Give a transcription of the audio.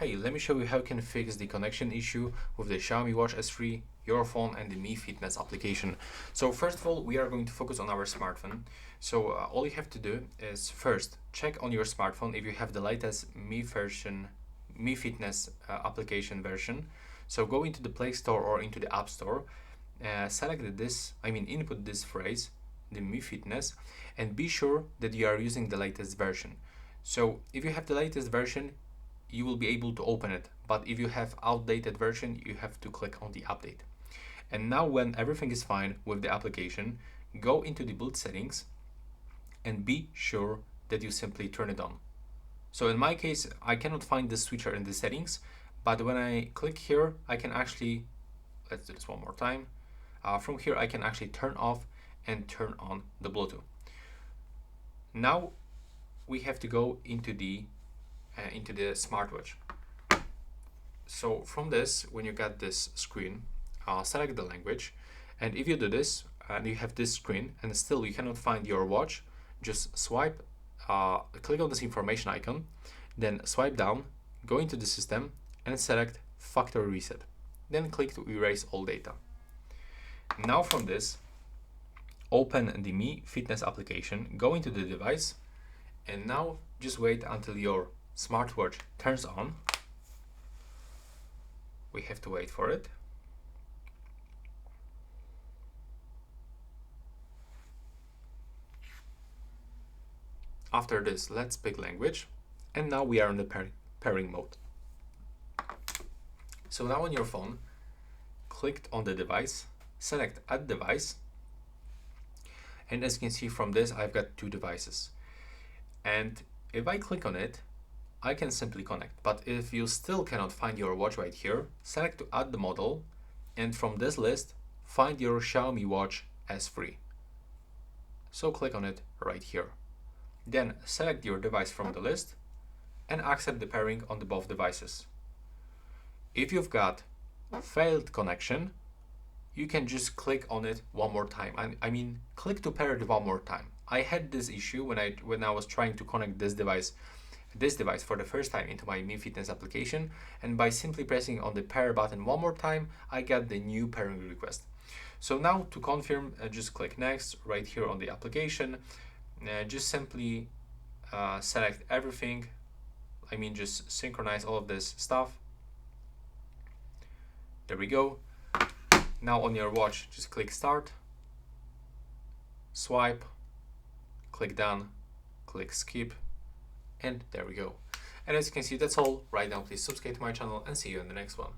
Hey, let me show you how you can fix the connection issue with the Xiaomi Watch S3, your phone, and the Mi Fitness application. So first of all, we are going to focus on our smartphone. So all you have to do is first check on your smartphone if you have the latest Mi Fitness application version. So go into the Play Store or into the App Store, input this phrase, the Mi Fitness, and be sure that you are using the latest version. So if you have the latest version, you will be able to open it, but if you have outdated version, you have to click on the update. And now when everything is fine with the application, go into the boot settings and be sure that you simply turn it on. So in my case, I cannot find the switcher in the settings, but when I click here, I can actually, let's do this one more time. From here, I can actually turn off and turn on the Bluetooth. Now we have to go into the smartwatch. So from this, when you get this screen, select the language, and if you do this and you have this screen and still you cannot find your watch, just swipe, click on this information icon, then swipe down, go into the system and select factory reset, then click to erase all data. Now from this, open the Mi Fitness application, go into the device, and now just wait until your smartwatch turns on. We have to wait for it. After this, let's pick language, and now we are in the pairing mode. So now on your phone, click on the device, select add device, and as you can see from this, I've got two devices, and if I click on it, I can simply connect. But if you still cannot find your watch right here, select to add the model, and from this list, find your Xiaomi Watch S3. So click on it right here. Then select your device from the list and accept the pairing on the both devices. If you've got failed connection, you can just click on it one more time. Click to pair it one more time. I had this issue when I was trying to connect this device for the first time into my Mi Fitness application, and by simply pressing on the pair button one more time, I got the new pairing request. So now to confirm, just click next right here on the application. Just simply select everything. Just synchronize all of this stuff. There we go. Now on your watch, just click start, swipe, click done, click skip, and there we go. And as you can see, that's all. Right now, please subscribe to my channel and see you in the next one.